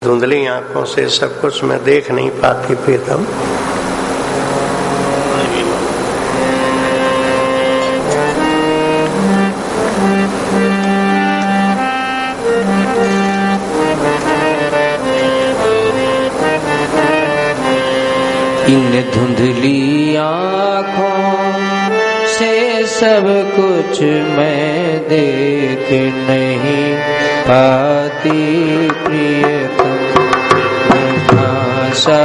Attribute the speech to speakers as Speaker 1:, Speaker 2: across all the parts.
Speaker 1: धुंधली आंखों से सब कुछ मैं देख नहीं पाती प्रीतम।
Speaker 2: इन धुंधली आँखों से सब कुछ मैं देख नहीं पाती प्रियतम। भाषा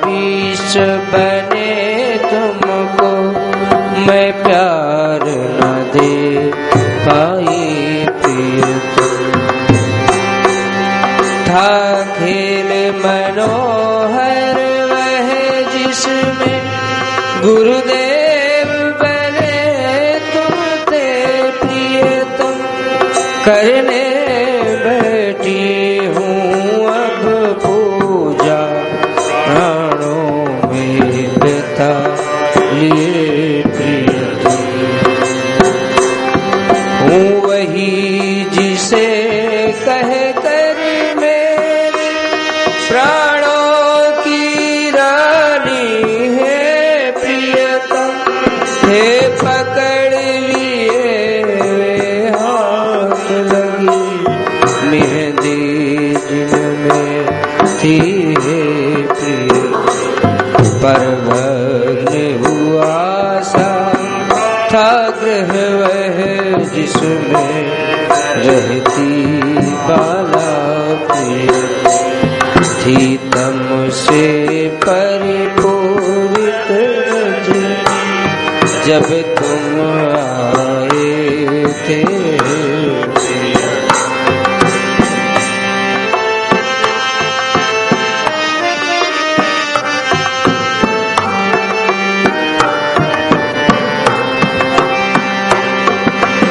Speaker 2: बीच बने तुमको मैं प्यार न दे पाई प्रियतम। था खेल मनोहर वह जिसमें गुरुदेव बने तुम थे प्रियतम। करने बैठी हूँ अब पूजा प्राणों में बिता लिए प्रियतम। हूँ वही जिसे कह कर मेरे प्राणों की रानी है प्रियतम। हे पकड़ लिए वे हाथ लगी मेहंदी जिनमें थी है प्रियतम। पर भग्न हुआ सा था गृह वह जिसमें रहती बाला प्रियतम। थी तम से परिपूरित जब तुम आए थे।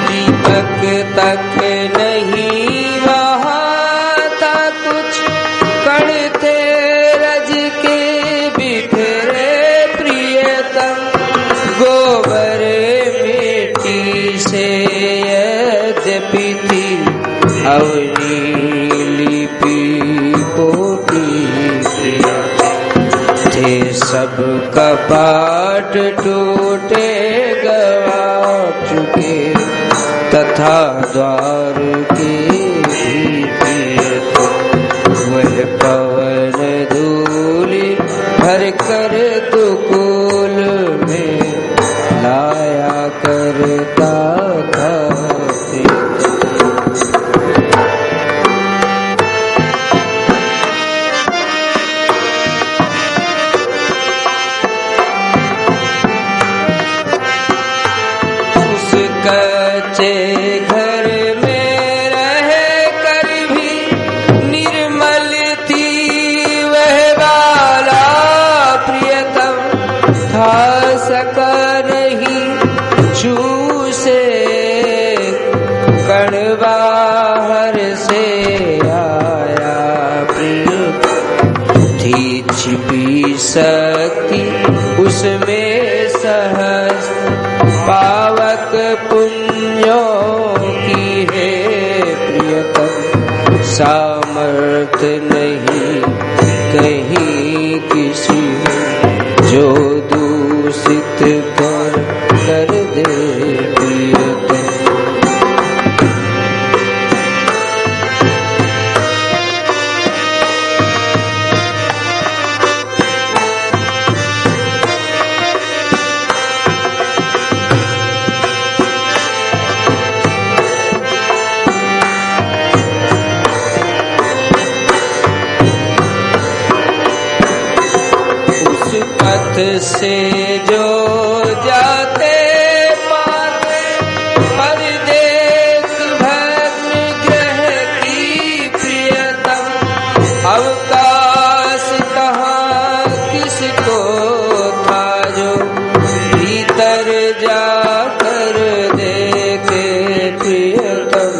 Speaker 2: दीपक तक नहीं वहाँ था कुछ कण थे रज के बिखरे प्रियतम। गोबर मिट्टी से यद्यपि थी अवनी लिपि पोती थे सब कपाट टूटे गवा चुके तथा द्वार के भी वह पवन धूलि भर कर दुकुल में लाया करता था। उस कच्चे घर में रह कर भी निर्मल थी वह बाला प्रियतम। था सका नहीं छू से कण बाहर से आया प्रियतम। थी छिपी शक्ति उसमें सहस्त्र पावक पुण्यों की है प्रियतम। सामर्थ नहीं कहीं किसी जो दूषित कर दे प्रियतम। पथ से जो जाते पाते परदेश भग्न ग्रह की प्रियतम। अवकाश कहाँ किसको था जो भीतर जाकर देखे प्रियतम।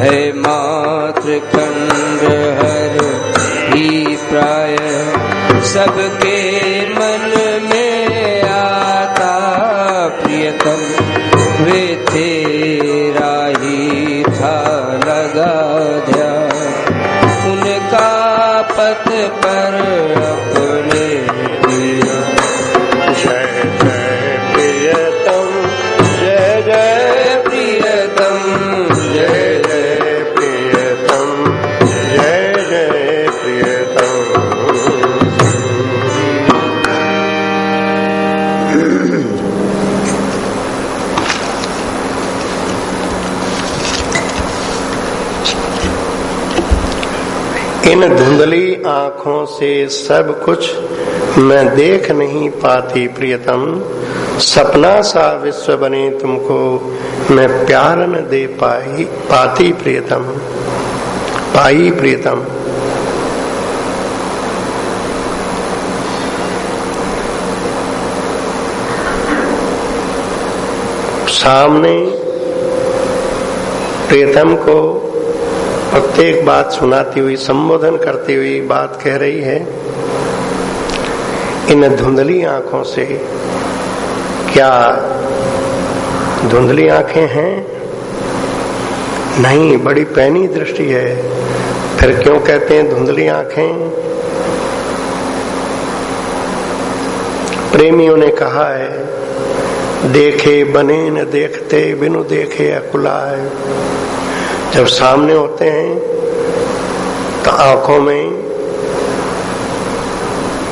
Speaker 2: है मात्र खंडहर ही प्राय सबके मन में आता प्रियतम। वे तेरा ही था लगा ध्यान उनका पथ पर अपने दिया।
Speaker 1: जय जय प्रियतम, जय जय
Speaker 2: प्रियतम,
Speaker 1: जय जय प्रियतम, जय जय प्रियतम। इन धुंधली आंखों से सब कुछ मैं देख नहीं पाती प्रियतम, सपना सा विश्व बने तुमको मैं प्यार न दे पाती प्रियतम, पाई प्रियतम। सामने प्रियतम को प्रत्येक बात सुनाती हुई, संबोधन करती हुई बात कह रही है। इन धुंधली आंखों से, क्या धुंधली आंखें हैं? नहीं, बड़ी पैनी दृष्टि है। फिर क्यों कहते हैं धुंधली आंखें? प्रेमियों ने कहा है, देखे बने न देखते, बिनु देखे अकुलाए। जब सामने होते हैं तो आंखों में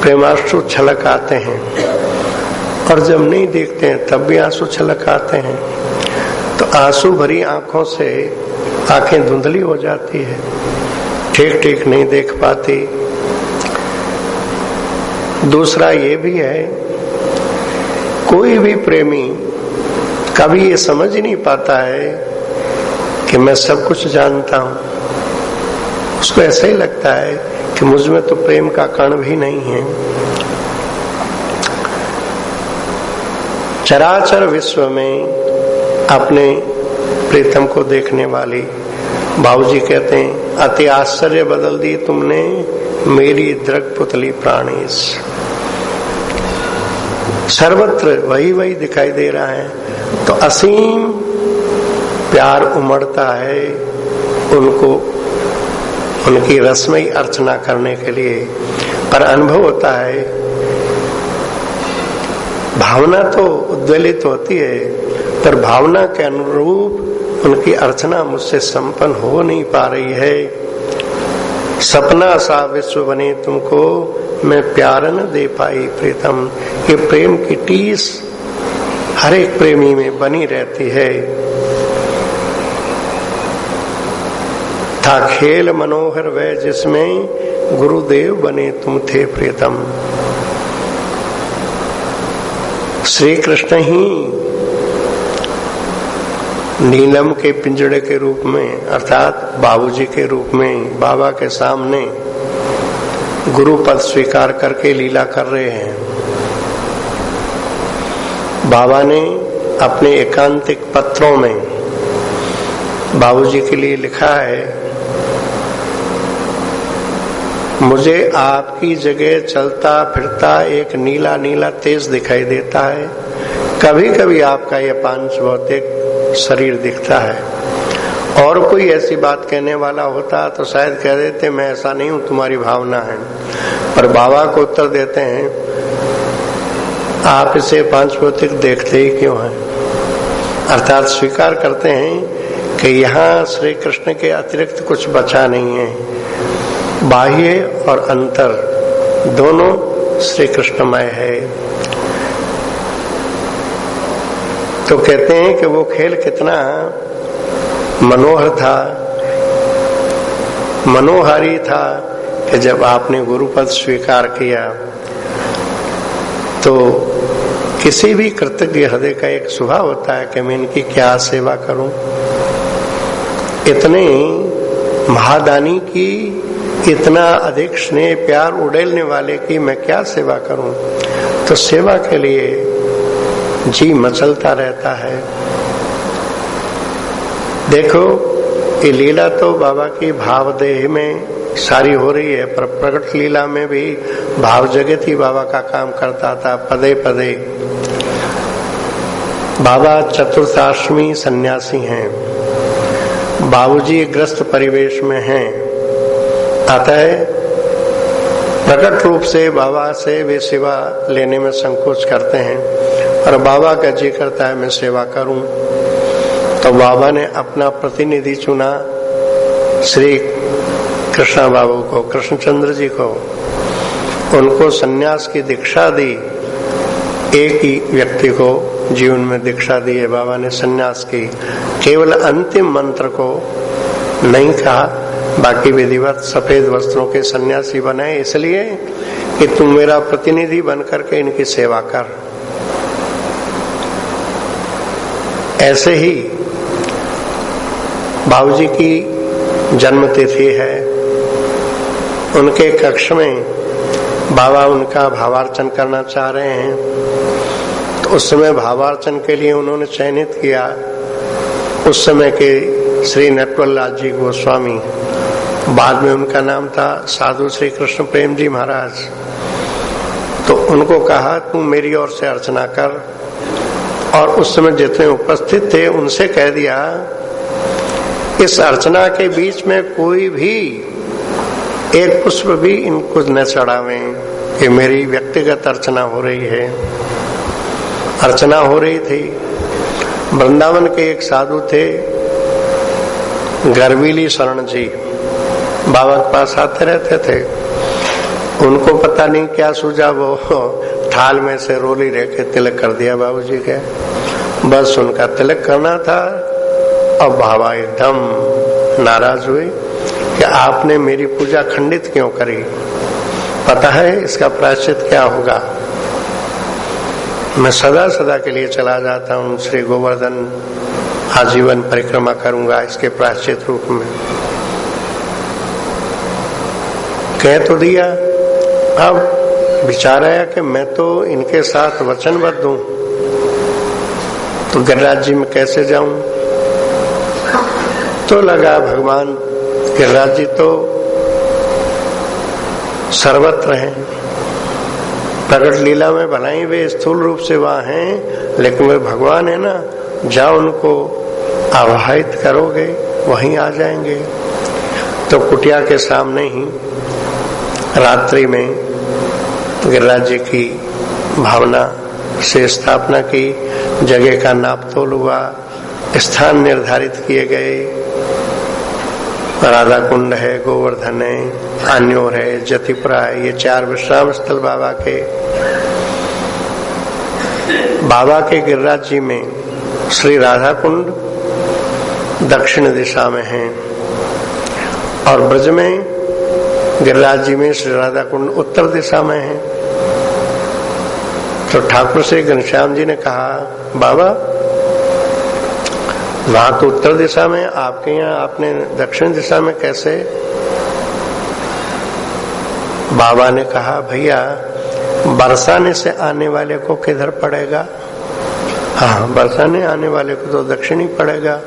Speaker 1: प्रेमाश्रु छलक आते हैं, और जब नहीं देखते हैं तब भी आंसू छलक आते हैं। तो आंसू भरी आंखों से आंखें धुंधली हो जाती है, ठीक ठीक नहीं देख पाती। दूसरा ये भी है, कोई भी प्रेमी कभी ये समझ ही नहीं पाता है कि मैं सब कुछ जानता हूं। उसको ऐसा ही लगता है कि मुझ में तो प्रेम का कण भी नहीं है। चराचर विश्व में अपने प्रीतम को देखने वाली बाबूजी कहते हैं, अति आश्चर्य बदल दी तुमने मेरी दृग पुतली प्राणेश। सर्वत्र वही वही दिखाई दे रहा है, तो असीम प्यार उमड़ता है उनको उनकी रसमयी अर्चना करने के लिए। पर अनुभव होता है, भावना तो उद्वेलित होती है, पर भावना के अनुरूप उनकी अर्चना मुझसे संपन्न हो नहीं पा रही है। सपना सा विश्व बने तुमको मैं प्यार न दे पाई प्रीतम। ये प्रेम की टीस हर एक प्रेमी में बनी रहती है। था खेल मनोहर वह जिसमें गुरुदेव बने तुम थे प्रियतम। श्री कृष्ण ही नीलम के पिंजड़े के रूप में, अर्थात बाबूजी के रूप में बाबा के सामने गुरु पद स्वीकार करके लीला कर रहे हैं। बाबा ने अपने एकांतिक पत्रों में बाबूजी के लिए लिखा है, मुझे आपकी जगह चलता फिरता एक नीला नीला तेज दिखाई देता है। कभी कभी आपका यह पांच भौतिक शरीर दिखता है। और कोई ऐसी बात कहने वाला होता तो शायद कह देते मैं ऐसा नहीं हूं, तुम्हारी भावना है। पर बाबा को उत्तर देते हैं, आप इसे पांच भौतिक देखते ही क्यों हैं? अर्थात स्वीकार करते हैं कि यहाँ श्री कृष्ण के अतिरिक्त कुछ बचा नहीं है। बाह्य और अंतर दोनों श्री कृष्णमय है। तो कहते हैं कि वो खेल कितना मनोहर था, मनोहारी था कि जब आपने गुरुपद स्वीकार किया तो किसी भी कृतज्ञ हृदय का एक स्वभाव होता है कि मैं इनकी क्या सेवा करूं। इतने महादानी की इतना अधिक स्नेह प्यार उड़ेलने वाले की मैं क्या सेवा करूं। तो सेवा के लिए जी मचलता रहता है। देखो ये लीला तो बाबा की भावदेह में सारी हो रही है, पर प्रकट लीला में भी भाव जगत ही बाबा का काम करता था। पदे पदे बाबा चतुर्थाश्रमी सन्यासी हैं, बाबूजी ग्रस्त परिवेश में हैं। अतः प्रकट रूप से बाबा से वे सेवा लेने में संकोच करते हैं और बाबा का जी करता है मैं सेवा करूं। तो बाबा ने अपना प्रतिनिधि चुना, श्री कृष्णा बाबू को, कृष्णचंद्र जी को। उनको सन्यास की दीक्षा दी। एक ही व्यक्ति को जीवन में दीक्षा दी है बाबा ने सन्यास की। केवल अंतिम मंत्र को नहीं कहा, बाकी विधिवत सफेद वस्त्रों के सन्यासी बनाए इसलिए कि तुम मेरा प्रतिनिधि बनकर के इनकी सेवा कर। ऐसे ही बाबूजी की जन्मतिथि है। उनके कक्ष में बाबा उनका भावार्चन करना चाह रहे हैं, तो उस समय भावार्चन के लिए उन्होंने चयनित किया उस समय के श्री नटवरलाल जी गोस्वामी। बाद में उनका नाम था साधु श्री कृष्ण प्रेम जी महाराज। तो उनको कहा तुम मेरी ओर से अर्चना कर, और उस समय जितने उपस्थित थे उनसे कह दिया इस अर्चना के बीच में कोई भी एक पुष्प भी इनको न चढ़ावें, ये मेरी व्यक्तिगत अर्चना हो रही है। अर्चना हो रही थी। वृंदावन के एक साधु थे गर्वीली शरण जी, बाबा के पास आते रहते थे। उनको पता नहीं क्या सूझा, वो थाल में से रोली रेखे तिलक कर दिया बाबूजी के। बस उनका तिलक करना था और बाबा एकदम नाराज हुए कि आपने मेरी पूजा खंडित क्यों करी, पता है इसका प्रायश्चित क्या होगा। मैं सदा सदा के लिए चला जाता हूँ श्री गोवर्धन आजीवन परिक्रमा करूंगा इसके प्रायश्चित रूप में। कह तो दिया, अब विचार आया कि मैं तो इनके साथ वचनबद्ध हूं, तो गिरिराज जी में कैसे जाऊं। तो लगा भगवान गिरिराज जी तो सर्वत्र हैं, प्रकट लीला में भलाई वे स्थूल रूप से वहां हैं, लेकिन वे भगवान है ना, जाओ उनको आवाहित करोगे वहीं आ जाएंगे। तो कुटिया के सामने ही रात्रि में गिरिराज जी की भावना से स्थापना की, जगह का नापतोल हुआ, स्थान निर्धारित किए गए। राधा कुंड है, गोवर्धन है, आन्योर है, जतिपुरा है, ये 4 विश्राम स्थल बाबा के। बाबा के गिरिराज जी में श्री राधा कुंड दक्षिण दिशा में है और ब्रज में गिरिराज जी में श्री राधा कुंड उत्तर दिशा में है। तो ठाकुर से घनश्याम जी ने कहा बाबा वहां तो उत्तर दिशा में, आपके यहाँ आपने दक्षिण दिशा में कैसे। बाबा ने कहा भैया बरसाने से आने वाले को किधर पड़ेगा। हाँ, बरसाने आने वाले को तो दक्षिण ही पड़ेगा।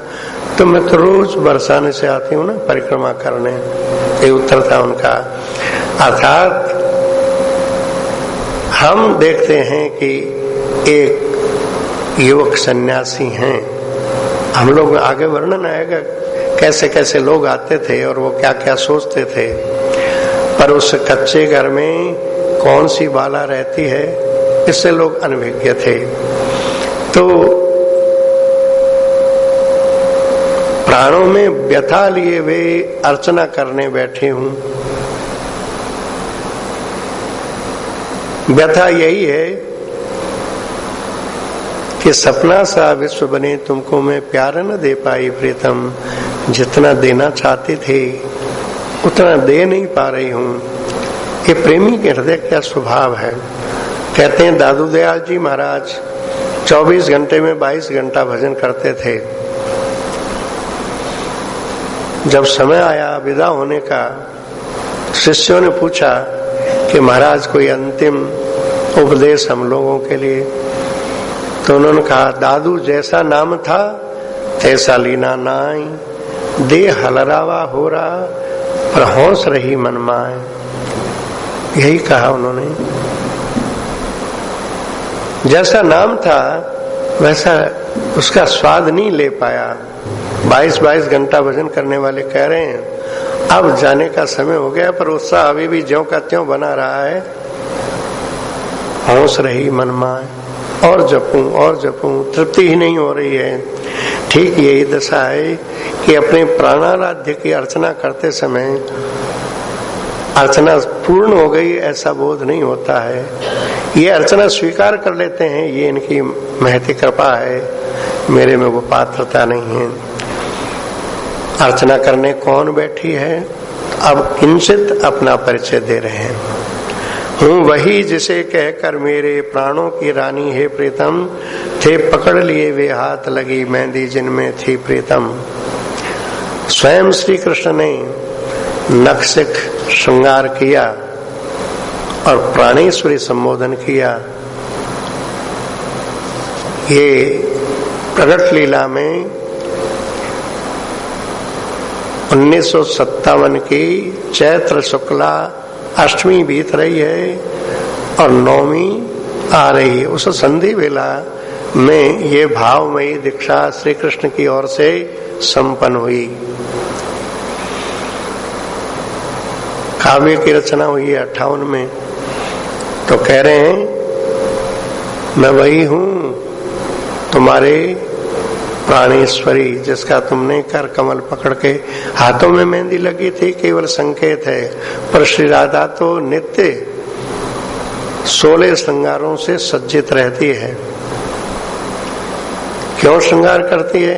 Speaker 1: तो मैं तो रोज बरसाने से आती हूँ ना परिक्रमा करने, ये उत्तर था उनका। अर्थात हम देखते हैं कि एक युवक सन्यासी हैं, हम लोग आगे वर्णन आएगा कैसे कैसे लोग आते थे और वो क्या क्या सोचते थे, पर उस कच्चे घर में कौन सी बाला रहती है इससे लोग अनभिज्ञ थे। तो प्राणों में व्यथा लिए वे अर्चना करने बैठे हूं। व्यथा यही है कि सपना सा विश्व बने तुमको मैं प्यार न दे पाई प्रीतम, जितना देना चाहती थी उतना दे नहीं पा रही हूं। ये प्रेमी के हृदय का स्वभाव है। कहते हैं दादू दयाल जी महाराज 24 घंटे में 22 घंटा भजन करते थे। जब समय आया विदा होने का, शिष्यों ने पूछा कि महाराज कोई अंतिम उपदेश हम लोगों के लिए। तो उन्होंने कहा दादू जैसा नाम था तैसा लीना नाई, दे हलरावा हो रहा पर हौस रही मनमाए। यही कहा उन्होंने। जैसा नाम था वैसा उसका स्वाद नहीं ले पाया। 22-22 घंटा भजन करने वाले कह रहे हैं अब जाने का समय हो गया, पर उत्साह अभी भी ज्यों का त्यों बना रहा है। हौस रही मन माए, और जपूं, तृप्ति ही नहीं हो रही है। ठीक यही दशा है कि अपने प्राणाराध्य की अर्चना करते समय अर्चना पूर्ण हो गई ऐसा बोध नहीं होता है। ये अर्चना स्वीकार कर लेते हैं, ये इनकी महती कृपा है, मेरे में वो पात्रता नहीं है। अर्चना करने कौन बैठी है? अब किंचित अपना परिचय दे रहे हैं। हूँ वही जिसे कहकर मेरे प्राणों की रानी है प्रीतम, थे पकड़ लिए वे हाथ लगी मेहंदी जिनमें थी प्रीतम। स्वयं श्री कृष्ण ने नखशिख श्रृंगार किया और प्राणेश्वरी संबोधन किया। ये प्रकट लीला में 1957 की चैत्र शुक्ला अष्टमी बीत रही है और नवमी आ रही है। उस संधि वेला में ये भावमयी दीक्षा श्री कृष्ण की ओर से संपन्न हुई। काव्य की रचना हुई है 58 में। तो कह रहे हैं मैं वही हूं तुम्हारे प्राणेश्वरी, जिसका तुमने कर कमल पकड़ के हाथों में मेहंदी लगी थी केवल संकेत है, पर श्री राधा तो नित्य 16 श्रृंगारों से सज्जित रहती है। क्यों श्रृंगार करती है?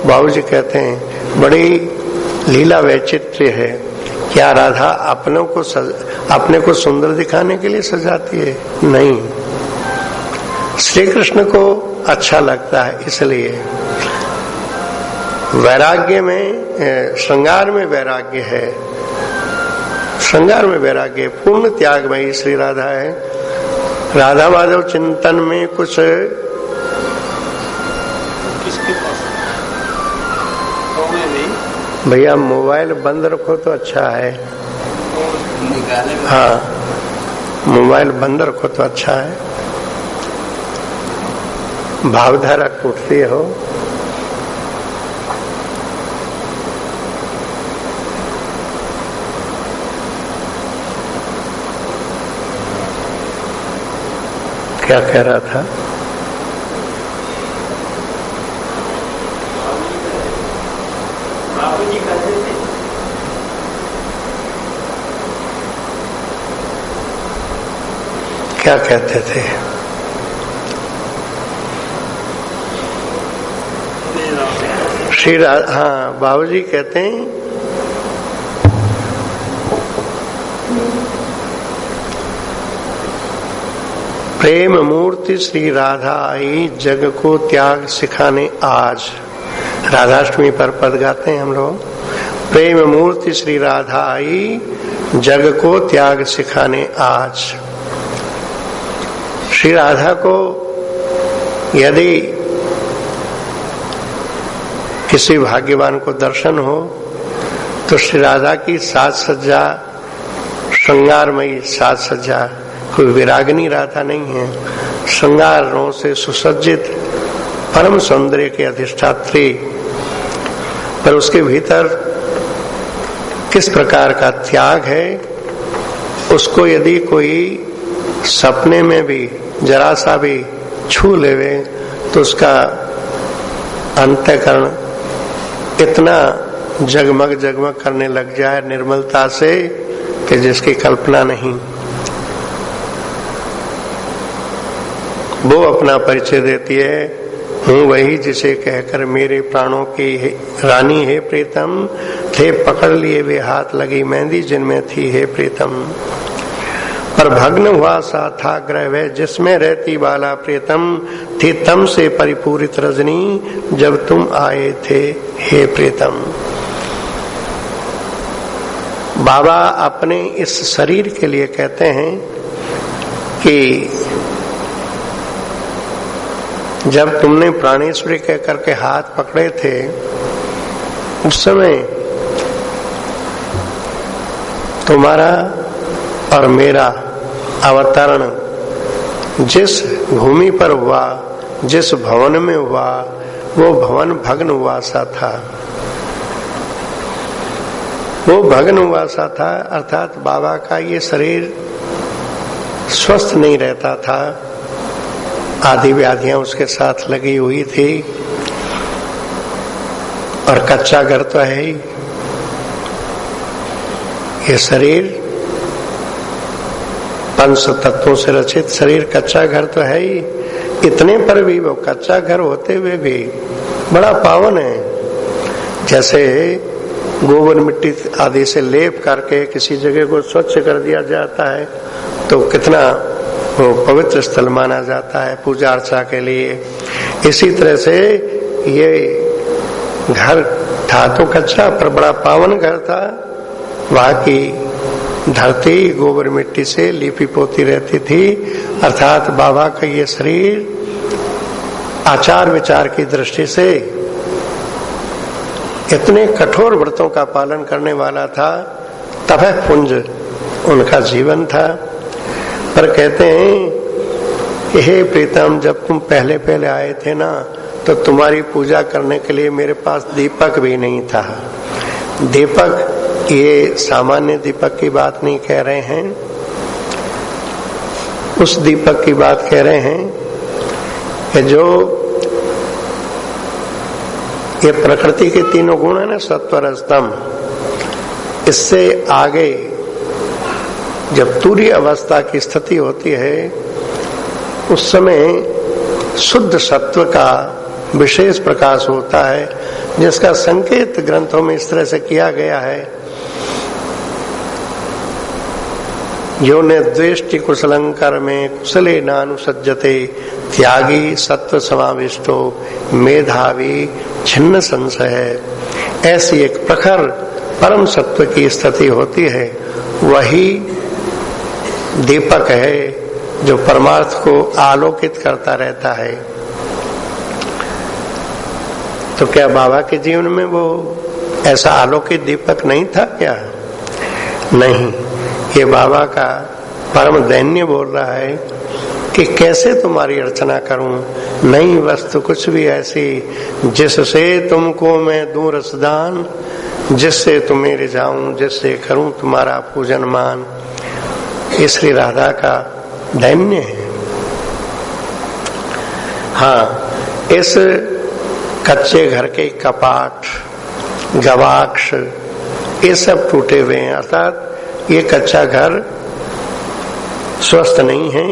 Speaker 1: बाबूजी कहते हैं बड़ी लीला वैचित्र्य है। क्या राधा अपने को सुंदर दिखाने के लिए सजाती है? नहीं, श्री कृष्ण को अच्छा लगता है, इसलिए वैराग्य में, श्रृंगार में वैराग्य है, श्रृंगार में वैराग्य, पूर्ण त्यागमयी श्री राधा है। राधा माधव चिंतन में कुछ भैया मोबाइल बंद रखो तो अच्छा है। हाँ, मोबाइल बंद रखो तो अच्छा है। भावधारा टूटती हो। क्या कह रहा था? क्या कहते थे? श्री राधा, हाँ बाबूजी कहते हैं प्रेम मूर्ति श्री राधा आई जग को त्याग सिखाने आज। राधाष्टमी पर पद गाते हैं हम लोग। प्रेम मूर्ति श्री राधा आई जग को त्याग सिखाने आज। श्री राधा को यदि किसी भाग्यवान को दर्शन हो तो श्री राधा की साज सज्जा, श्रृंगारमयी साज सज्जा, कोई विरागनी राधा नहीं है, श्रृंगारों से सुसज्जित परम सौंदर्य के अधिष्ठात्री, पर उसके भीतर किस प्रकार का त्याग है उसको यदि कोई सपने में भी जरा सा भी छू लेवे तो उसका अंतःकरण इतना जगमग जगमग करने लग जाए निर्मलता से कि जिसकी कल्पना नहीं। वो अपना परिचय देती है, हूँ वही जिसे कहकर मेरे प्राणों की रानी है प्रीतम, थे पकड़ लिए वे हाथ लगी मेहंदी जिनमें थी है प्रीतम। पर भग्न हुआ सा था ग्रह वह जिसमें रहती बाला प्रीतम, थी तम से परिपूरित रजनी जब तुम आए थे हे प्रीतम। बाबा अपने इस शरीर के लिए कहते हैं कि जब तुमने प्राणेश्वरी कह करके हाथ पकड़े थे उस समय तुम्हारा और मेरा अवतरण जिस भूमि पर हुआ, जिस भवन में हुआ, वो भवन भग्न हुआ सा था। वो भग्न हुआ सा था, अर्थात बाबा का ये शरीर स्वस्थ नहीं रहता था, आदि व्याधियां उसके साथ लगी हुई थी, और कच्चा घर तो है ही। ये शरीर पंच तत्वों से रचित शरीर, कच्चा घर तो है ही। इतने पर भी वो कच्चा घर होते हुए भी बड़ा पावन है। जैसे गोबर मिट्टी आदि से लेप करके किसी जगह को स्वच्छ कर दिया जाता है तो कितना वो पवित्र स्थल माना जाता है पूजा अर्चा के लिए। इसी तरह से ये घर था तो कच्चा पर बड़ा पावन घर था। वहां की धरती गोबर मिट्टी से लिपि पोती रहती थी, अर्थात बाबा का ये शरीर आचार विचार की दृष्टि से इतने कठोर व्रतों का पालन करने वाला था। तपः पुंज उनका जीवन था। पर कहते हैं हे प्रीतम, जब तुम पहले पहले आए थे ना तो तुम्हारी पूजा करने के लिए मेरे पास दीपक भी नहीं था। दीपक, ये सामान्य दीपक की बात नहीं कह रहे हैं, उस दीपक की बात कह रहे हैं कि जो ये प्रकृति के तीनों गुण है ना, सत्व रज तम, इससे आगे जब तुरीय अवस्था की स्थिति होती है उस समय शुद्ध सत्व का विशेष प्रकाश होता है, जिसका संकेत ग्रंथों में इस तरह से किया गया है। यो निर्द्वेष्टि कुशलंकर में कुशले नानुसज्जते त्यागी सत्व समाविष्टो मेधावी छिन्न संशय। ऐसी एक प्रखर परम सत्व की स्थिति होती है, वही दीपक है जो परमार्थ को आलोकित करता रहता है। तो क्या बाबा के जीवन में वो ऐसा आलोकित दीपक नहीं था क्या? नहीं, ये बाबा का परम दैन्य बोल रहा है कि कैसे तुम्हारी अर्चना करूं, नई वस्तु कुछ भी ऐसी जिससे तुमको मैं दूं रसदान, जिससे तुम्हें रिझाऊं, जिससे करूं तुम्हारा पूजन मान। ये श्री राधा का दैन्य है। हाँ, इस कच्चे घर के कपाट, गवाक्ष, ये सब टूटे हुए हैं, अर्थात ये कच्चा घर स्वस्थ नहीं है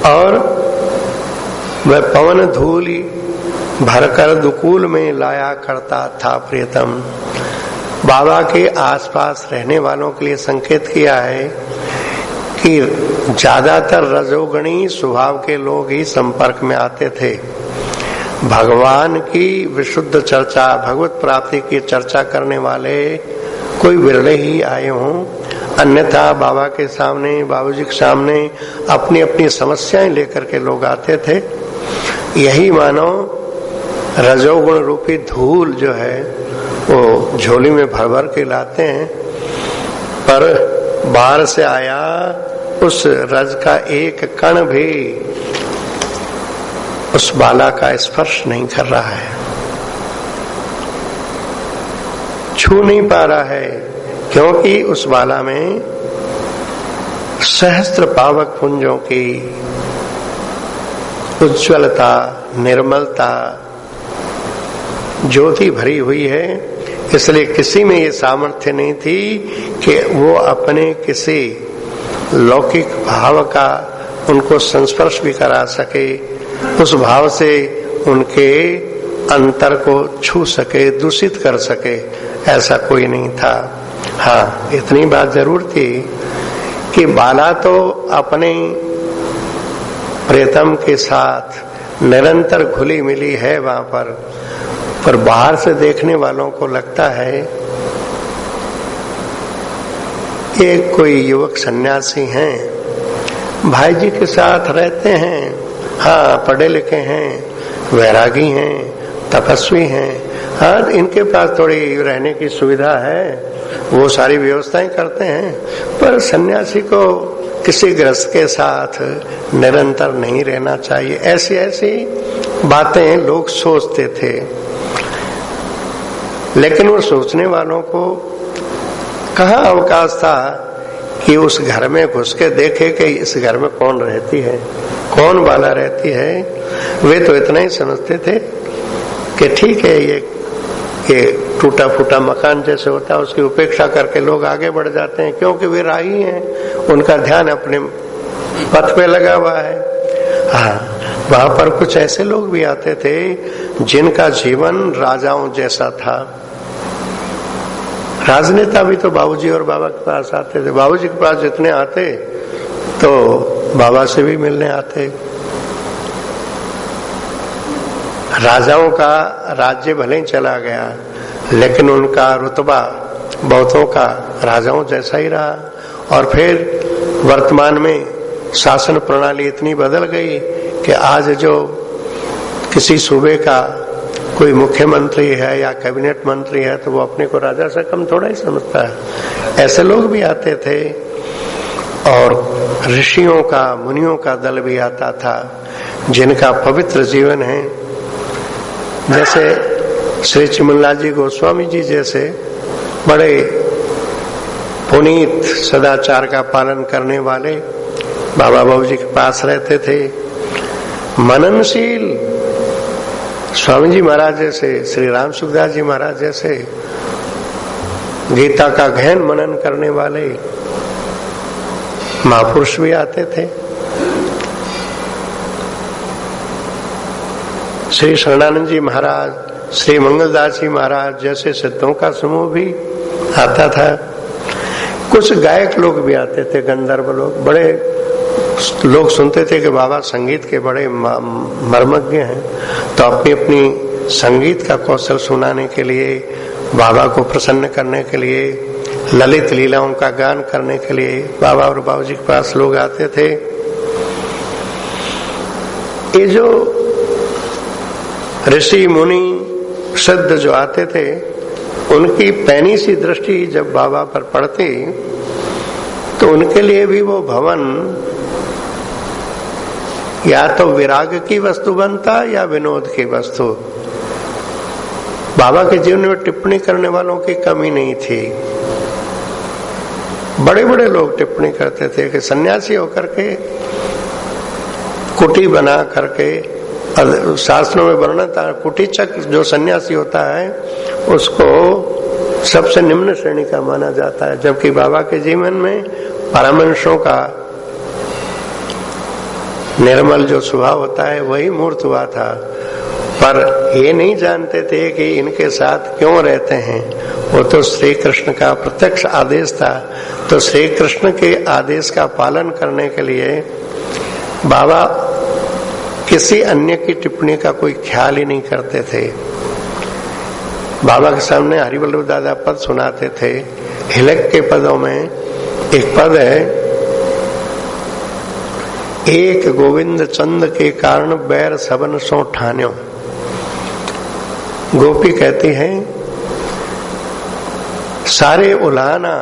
Speaker 1: और वह पवन धूलि भरकर दुकूल में लाया करता था प्रियतम। बाबा के आसपास रहने वालों के लिए संकेत किया है कि ज्यादातर रजोगुणी स्वभाव के लोग ही संपर्क में आते थे। भगवान की विशुद्ध चर्चा, भगवत प्राप्ति की चर्चा करने वाले कोई विरले ही आए हों, अन्यथा बाबा के सामने, बाबूजी के सामने अपनी अपनी समस्याएं लेकर के लोग आते थे। यही मानो रजोगुण रूपी धूल जो है वो झोली में भर भर के लाते हैं, पर बाहर से आया उस रज का एक कण भी उस बाला का स्पर्श नहीं कर रहा है, छू नहीं पा रहा है, क्योंकि उस बाला में सहस्त्र पावक पुंजों की उज्ज्वलता, निर्मलता, ज्योति भरी हुई है। इसलिए किसी में ये सामर्थ्य नहीं थी कि वो अपने किसी लौकिक भाव का उनको संस्पर्श भी करा सके, उस भाव से उनके अंतर को छू सके, दूषित कर सके, ऐसा कोई नहीं था। हाँ, इतनी बात जरूर थी कि बाला तो अपने प्रियतम के साथ निरंतर घुली मिली है वहां पर बाहर से देखने वालों को लगता है ये कोई युवक सन्यासी हैं, भाई जी के साथ रहते हैं, हाँ पढ़े लिखे हैं, वैरागी हैं, तपस्वी हैं, हाँ इनके पास थोड़ी रहने की सुविधा है, वो सारी व्यवस्थाएं करते हैं, पर सन्यासी को किसी गृहस्थ के साथ निरंतर नहीं रहना चाहिए। ऐसी ऐसी बातें लोग सोचते थे, लेकिन वो सोचने वालों को कहाँ अवकाश था कि उस घर में घुस के देखे कि इस घर में कौन रहती है, कौन बाला रहती है। वे तो इतना ही समझते थे कि ठीक है, ये टूटा फूटा मकान जैसे होता है उसकी उपेक्षा करके लोग आगे बढ़ जाते हैं, क्योंकि वे राही हैं, उनका ध्यान अपने पथ पे लगा हुआ है। हाँ, वहां पर कुछ ऐसे लोग भी आते थे जिनका जीवन राजाओं जैसा था। राजनेता भी तो बाबूजी और बाबा के पास आते थे। बाबूजी के पास जितने आते तो बाबा से भी मिलने आते। राजाओं का राज्य भले ही चला गया, लेकिन उनका रुतबा बहुतों का राजाओं जैसा ही रहा। और फिर वर्तमान में शासन प्रणाली इतनी बदल गई कि आज जो किसी सूबे का कोई मुख्यमंत्री है या कैबिनेट मंत्री है तो वो अपने को राजा से कम थोड़ा ही समझता है। ऐसे लोग भी आते थे और ऋषियों का, मुनियों का दल भी आता था जिनका पवित्र जीवन है। जैसे श्री चिमनलाल जी गोस्वामी जी जैसे बड़े पुनीत सदाचार का पालन करने वाले बाबा बाबूजी के पास रहते थे। मननशील स्वामी जी महाराज जैसे, श्री राम सुखदास जी महाराज जैसे गीता का गहन मनन करने वाले महापुरुष भी आते थे। श्री शरणानंद जी महाराज, श्री मंगलदास जी महाराज जैसे सिद्धों का समूह भी आता था। कुछ गायक लोग भी आते थे, गंधर्व लोग। बड़े लोग सुनते थे कि बाबा संगीत के बड़े मर्मज्ञ हैं, तो अपनी अपनी संगीत का कौशल सुनाने के लिए, बाबा को प्रसन्न करने के लिए, ललित लीलाओं का गान करने के लिए बाबा और बाबूजी के पास लोग आते थे। ये जो ऋषि मुनि सिद्ध जो आते थे, उनकी पैनी सी दृष्टि जब बाबा पर पड़ती तो उनके लिए भी वो भवन या तो विराग की वस्तु बनता या विनोद की वस्तु। बाबा के जीवन में टिप्पणी करने वालों की कमी नहीं थी। बड़े बड़े लोग टिप्पणी करते थे कि सन्यासी होकर के कुटी बना करके, शास्त्रों में वर्णन था कुटीचक जो सन्यासी होता है उसको सबसे निम्न श्रेणी का माना जाता है, जबकि बाबा के जीवन में परमहंसों का निर्मल जो स्वभाव होता है वही मूर्त हुआ था। पर ये नहीं जानते थे कि इनके साथ क्यों रहते हैं। वो तो श्री कृष्ण का प्रत्यक्ष आदेश था, तो श्री कृष्ण के आदेश का पालन करने के लिए बाबा किसी अन्य की टिप्पणी का कोई ख्याल ही नहीं करते थे। बाबा के सामने हरिवल्लभ दादा पद सुनाते थे। हिलक के पदों में एक पद है, एक गोविंद चंद के कारण बैर सबन सो ठान्यो। गोपी कहती है सारे उलाहना,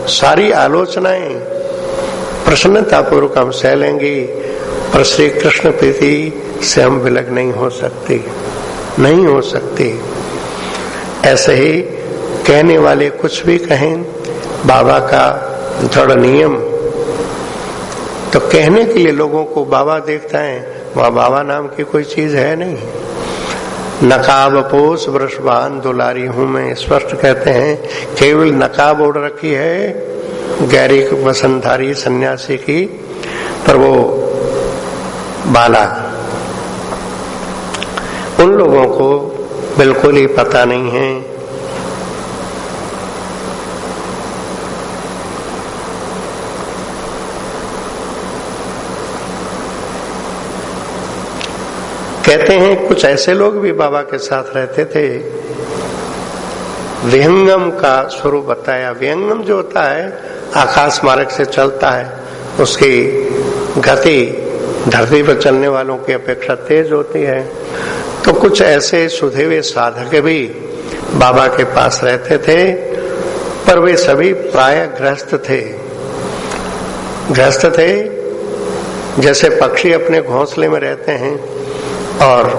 Speaker 1: सारी आलोचनाएं प्रसन्नतापूर्वक हम सह लेंगे, पर श्री कृष्ण प्रीति से हम विलग नहीं हो सकती, नहीं हो सकती। ऐसे ही कहने वाले कुछ भी कहें, बाबा का दृढ़ नियम। तो कहने के लिए लोगों को बाबा देखता है, वहां बाबा नाम की कोई चीज है नहीं। नकाब पोष वृषभान दुलारी हूं मैं, स्पष्ट कहते हैं। केवल नकाब ओढ़ रखी है गैरी वसंतधारी सन्यासी की, पर वो बाला। उन लोगों को बिल्कुल ही पता नहीं है। कहते हैं कुछ ऐसे लोग भी बाबा के साथ रहते थे। विहंगम का स्वरूप बताया। विहंगम जो होता है आकाश मार्ग से चलता है, उसकी गति धरती पर चलने वालों की अपेक्षा तेज होती है। तो कुछ ऐसे सुधे हुए साधक भी बाबा के पास रहते थे, पर वे सभी प्राय गृहस्थ थे। गृहस्थ थे जैसे पक्षी अपने घोंसले में रहते हैं और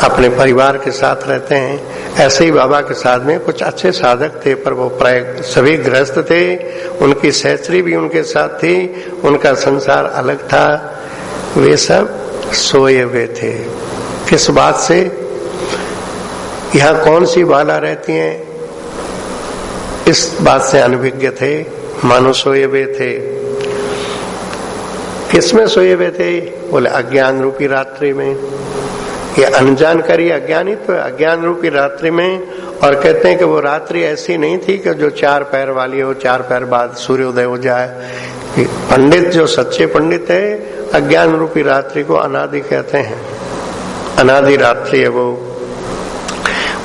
Speaker 1: अपने परिवार के साथ रहते हैं। ऐसे ही बाबा के साथ में कुछ अच्छे साधक थे, पर वो प्राय सभी गृहस्थ थे। उनकी सहचरी भी उनके साथ थी, उनका संसार अलग था। वे सब सोए हुए थे। किस बात से? यहाँ कौन सी बाला रहती हैं, इस बात से अनभिज्ञ थे। मानो सोए हुए थे। किसमें सोए हुए थे? बोले अज्ञान रूपी रात्रि में। ये अनजानकारी अज्ञानित तो अज्ञान रूपी रात्रि में। और कहते हैं कि वो रात्रि ऐसी नहीं थी कि जो 4 पैर वाली हो, 4 पैर बाद सूर्योदय हो जाए। पंडित जो सच्चे पंडित है, अज्ञान रूपी रात्रि को अनादि कहते हैं। अनादि रात्रि है वो।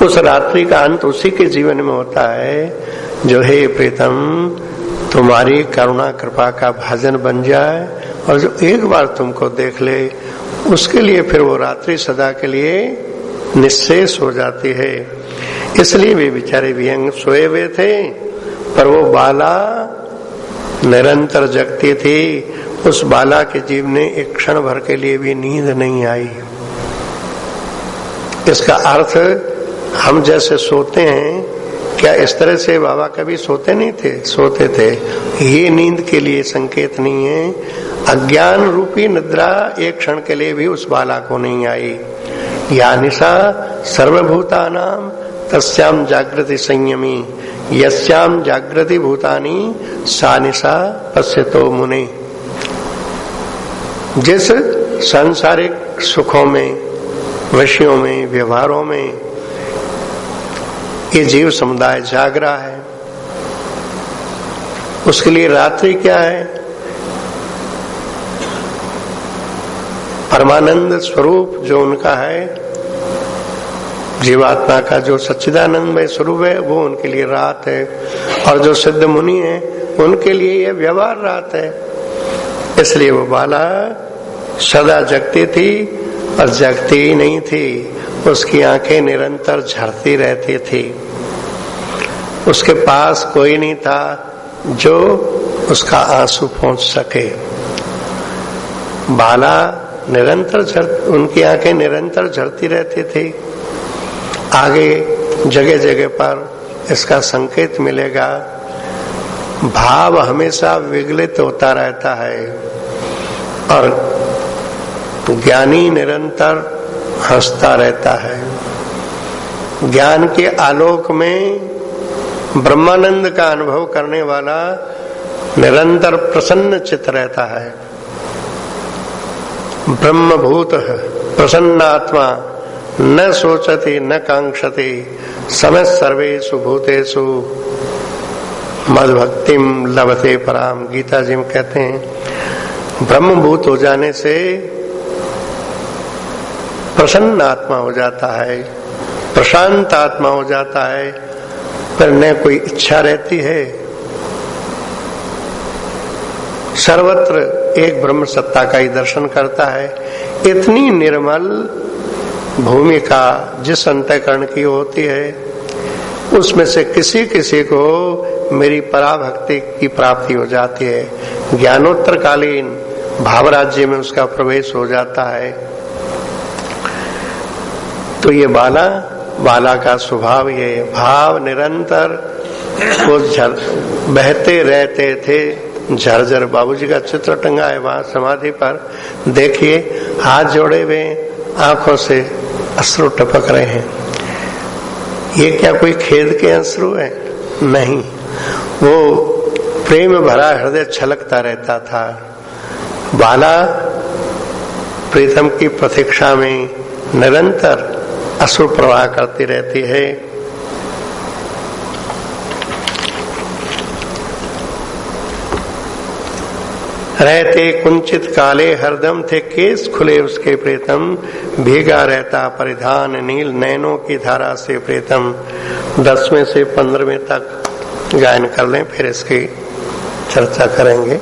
Speaker 1: उस रात्रि का अंत उसी के जीवन में होता है जो हे प्रीतम तुम्हारी करुणा कृपा का भाजन बन जाए, और जो एक बार तुमको देख ले उसके लिए फिर वो रात्रि सदा के लिए निश्शेष हो जाती है। इसलिए वे बेचारे विहंग सोए हुए थे, पर वो बाला निरंतर जगती थी। उस बाला के जीव ने एक क्षण भर के लिए भी नींद नहीं आई। इसका अर्थ हम जैसे सोते हैं, क्या इस तरह से बाबा कभी सोते नहीं थे? सोते थे। ये नींद के लिए संकेत नहीं है। अज्ञान रूपी निद्रा एक क्षण के लिए भी उस बाला को नहीं आई। या निशा सर्वभूतानाम तस्याम जागृति संयमी यस्याम जागृति भूतानि सा निशा पश्यतो मुने। जिस सांसारिक सुखों में, विषयों में, व्यवहारों में ये जीव समुदाय जाग रहा है, उसके लिए रात्रि क्या है? परमानंद स्वरूप जो उनका है, जीवात्मा का जो सच्चिदानंदमय स्वरूप है, वो उनके लिए रात है। और जो सिद्ध मुनि है उनके लिए ये व्यवहार रात है। इसलिए वो बाला सदा जगती थी और जगती ही नहीं थी। उसकी आंखें निरंतर झरती रहती थी। उसके पास कोई नहीं था जो उसका आंसू पोंछ सके। बाला निरंतर उनकी आंखें निरंतर झरती रहती थी। आगे जगह जगह पर इसका संकेत मिलेगा। भाव हमेशा विगलित होता रहता है और ज्ञानी निरंतर हंसता रहता है। ज्ञान के आलोक में ब्रह्मानंद का अनुभव करने वाला निरंतर प्रसन्न चित्त रहता है। ब्रह्मभूत प्रसन्नात्मा न सोचति न कांक्षति समय सर्वेषु भूतेषु मद्भक्तिम लभते पराम। गीता जी में कहते हैं ब्रह्मभूत हो जाने से प्रसन्न आत्मा हो जाता है, प्रशांत आत्मा हो जाता है, पर न कोई इच्छा रहती है। सर्वत्र एक ब्रह्म सत्ता का ही दर्शन करता है। इतनी निर्मल भूमिका जिस अंतःकरण की होती है, उसमें से किसी किसी को मेरी पराभक्ति की प्राप्ति हो जाती है। ज्ञानोत्तर कालीन भाव राज्य में उसका प्रवेश हो जाता है। तो ये बाला का स्वभाव ये भाव निरंतर वो बहते रहते थे। झरझर बाबूजी का चित्र टंगा है वहां समाधि पर, देखिए हाथ जोड़े हुए, आंखों से अश्रु टपक रहे हैं। ये क्या कोई खेद के अश्रु है? नहीं, वो प्रेम भरा हृदय छलकता रहता था। बाला प्रीतम की प्रतीक्षा में निरंतर अश्रु प्रवाह करती रहती है। रहते कुंचित काले हरदम थे केस खुले उसके प्रीतम, भीगा रहता परिधान नील नैनों की धारा से प्रीतम। 10वें से 15वें तक गायन कर लें, फिर इसकी चर्चा करेंगे।